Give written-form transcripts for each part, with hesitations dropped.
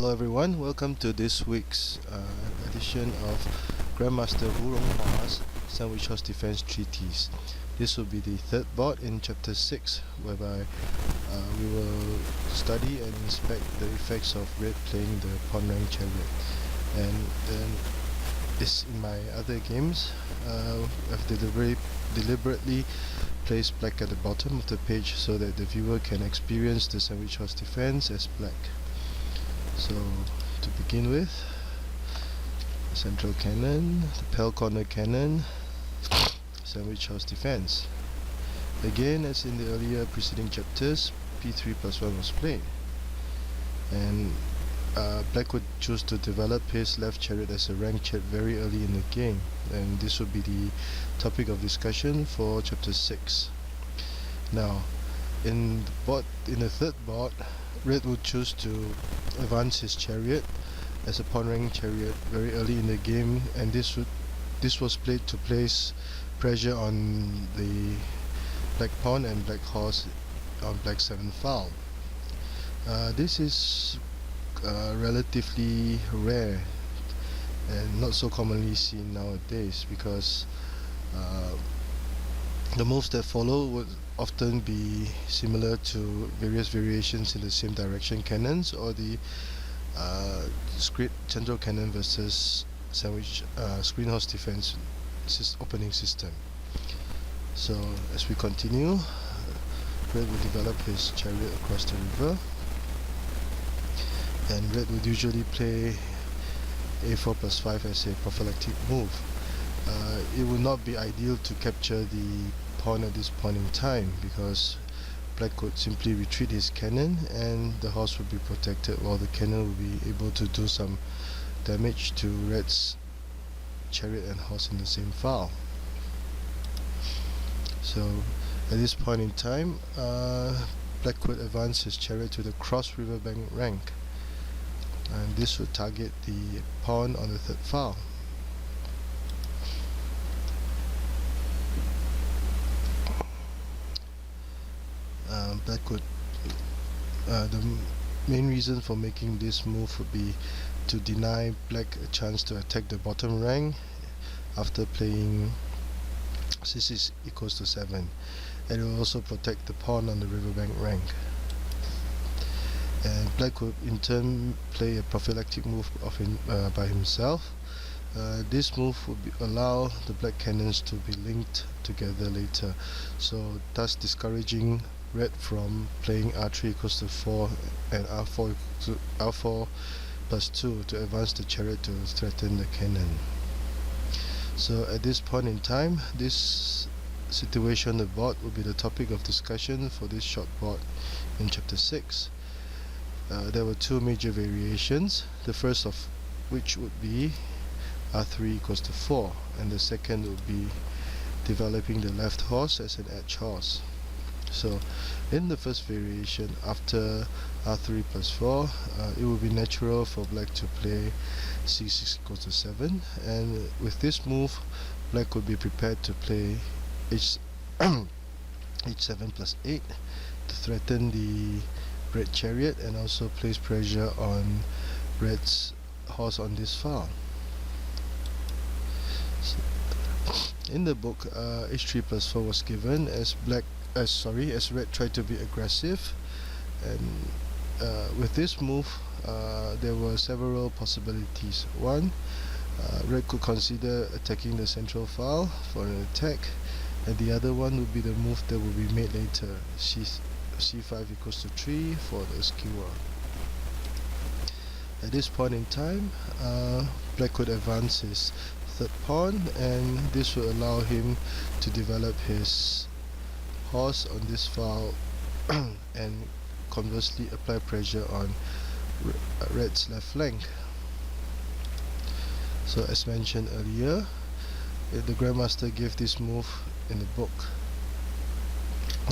Hello everyone, welcome to this week's edition of Grandmaster Ronghua Sandwich Horse Defense Treatise. This will be the third board in chapter 6, whereby we will study and inspect the effects of red playing the pawn rank chariot. And then as in my other games, I've deliberately placed black at the bottom of the page so that the viewer can experience the sandwich horse defense as black. So to begin with, central cannon, the pale corner cannon, sandwich horse defense. Again, as in the earlier preceding chapters, p3 plus 1 was played, and black would choose to develop his left chariot as a rank chariot very early in the game, and this would be the topic of discussion for chapter 6. Now, in the third board, red would choose to advance his chariot as a pawn rank chariot very early in the game, and this was played to place pressure on the black pawn and black horse on black 7 file. This is relatively rare and not so commonly seen nowadays, because the moves that follow would often be similar to various variations in the same direction cannons, or the central cannon versus sandwich screen horse defense opening system. So as we continue, red will develop his chariot across the river, and red would usually play a4 plus 5 as a prophylactic move. It would not be ideal to capture the pawn at this point in time, because black could simply retreat his cannon and the horse would be protected, while the cannon will be able to do some damage to red's chariot and horse in the same file. So at this point in time, black could advance his chariot to the cross riverbank rank, and this would target the pawn on the third file. Black could the main reason for making this move would be to deny black a chance to attack the bottom rank after playing c6 equals to 7, and it will also protect the pawn on the riverbank rank. And black would in turn play a prophylactic move by himself. This move would allow the black cannons to be linked together later, so thus discouraging red from playing r3 equals to 4 and r4 plus 2 to advance the chariot to threaten the cannon. So at this point in time, this situation on the board will be the topic of discussion for this short board in chapter 6. There were two major variations, the first of which would be r3 equals to 4, and the second would be developing the left horse as an edge horse. So in the first variation, after r3 plus 4, it would be natural for black to play c6 equals to 7, and with this move black would be prepared to play h7 plus 8 to threaten the red chariot and also place pressure on red's horse on this file. So in the book, h3 plus 4 was given as red tried to be aggressive, and with this move there were several possibilities. One, red could consider attacking the central file for an attack, and the other one would be the move that will be made later, c5 equals to 3 for the skewer. At this point in time, black could advance his third pawn, and this will allow him to develop his horse on this file and conversely apply pressure on red's left flank. So as mentioned earlier, the Grandmaster gave this move in the book.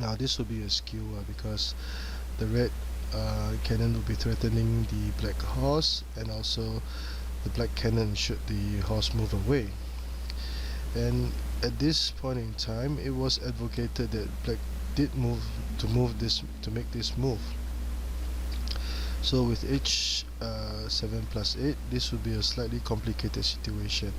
Now this will be a skewer, because the red cannon will be threatening the black horse, and also the black cannon should the horse move away. And at this point in time, it was advocated that black did make this move. So with h7 plus 8, this would be a slightly complicated situation.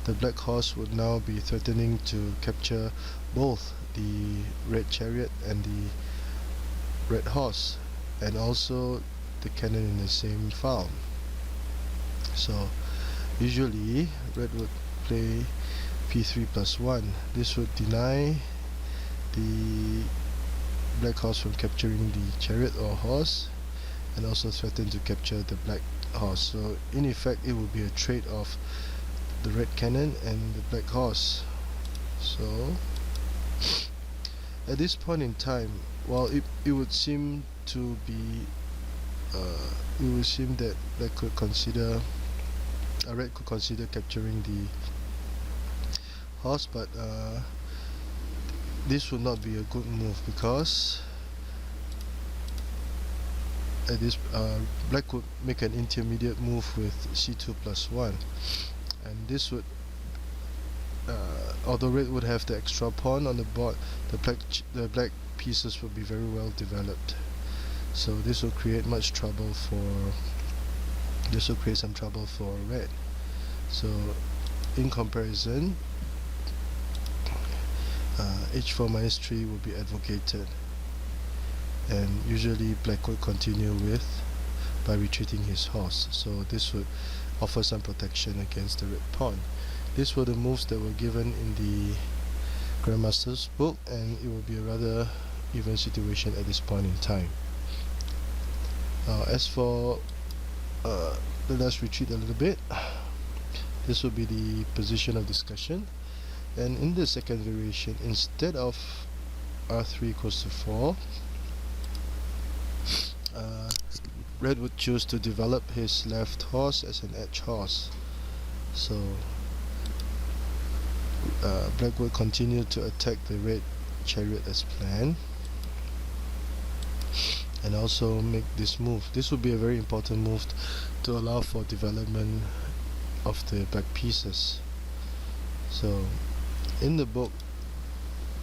The black horse would now be threatening to capture both the red chariot and the red horse, and also the cannon in the same file. So usually red would play p3 plus 1. This would deny the black horse from capturing the chariot or horse, and also threaten to capture the black horse. So in effect, it would be a trade of the red cannon and the black horse. So at this point in time, while it would seem to be it would seem that red could consider capturing the horse, but this would not be a good move, because at this black would make an intermediate move with c2 plus 1, and this would although red would have the extra pawn on the board, the black pieces would be very well developed. So this will create some trouble for red. So in comparison, h4 minus 3 will be advocated, and usually black would continue by retreating his horse. So this would offer some protection against the red pawn. These were the moves that were given in the Grandmaster's book, and it will be a rather even situation at this point in time. As for let us retreat a little bit. This will be the position of discussion, and in the second variation, instead of r3 equals to 4, red would choose to develop his left horse as an edge horse. So black would continue to attack the red chariot as planned, and also make this move. This would be a very important move to allow for development of the black pieces. So in the book,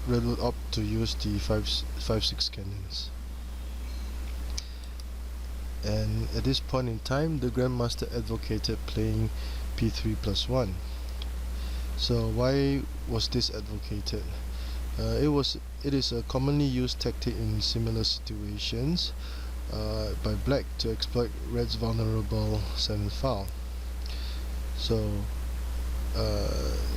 red would opt to use the 5-6 cannons, and at this point in time, the Grandmaster advocated playing p3 plus 1. So why was this advocated? It is a commonly used tactic in similar situations by black to exploit red's vulnerable 7th file. So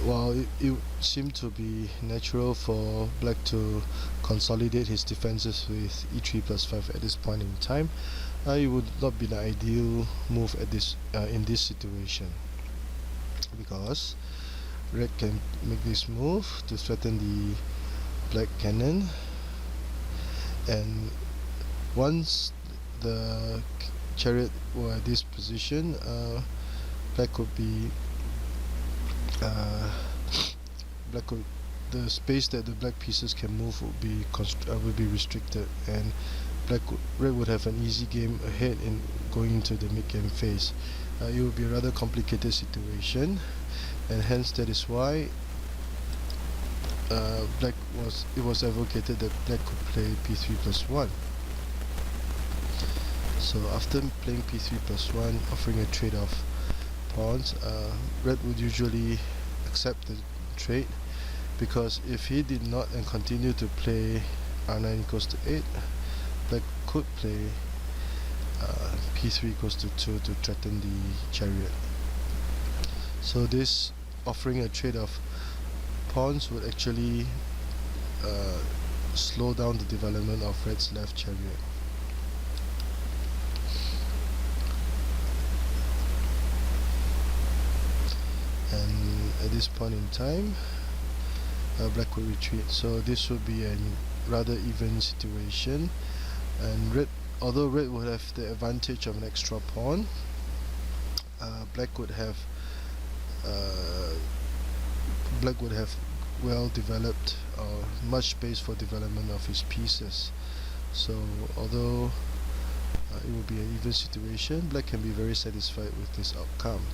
while it seemed to be natural for black to consolidate his defenses with e3 plus 5 at this point in time, it would not be the ideal move at in this situation, because red can make this move to threaten the black cannon, and once the chariot were at this position, black would be the space that the black pieces can move would be restricted, and red would have an easy game ahead in going into the mid-game phase. It would be a rather complicated situation, and hence that is why it was advocated that black could play p3 plus 1. So after playing p3 plus 1, offering a trade of pawns, red would usually accept the trade, because if he did not and continued to play r9 equals to 8, black could play p3 equals to 2 to threaten the chariot. So this offering a trade of pawns would actually slow down the development of red's left chariot. And at this point in time, black would retreat. So this would be a rather even situation, and although red would have the advantage of an extra pawn, black would have well developed much space for development of his pieces. So although it will be an even situation, black can be very satisfied with this outcome.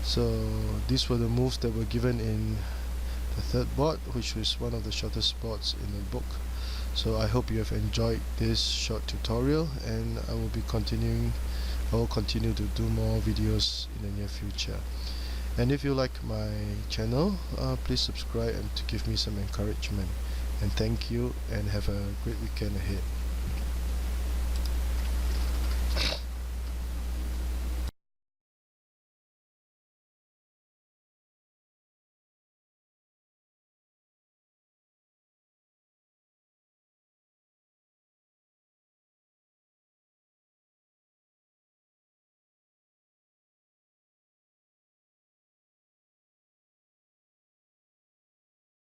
So these were the moves that were given in the third board, which was one of the shortest boards in the book. So I hope you have enjoyed this short tutorial, and I will continue to do more videos in the near future. And if you like my channel, please subscribe and to give me some encouragement. And thank you, and have a great weekend ahead.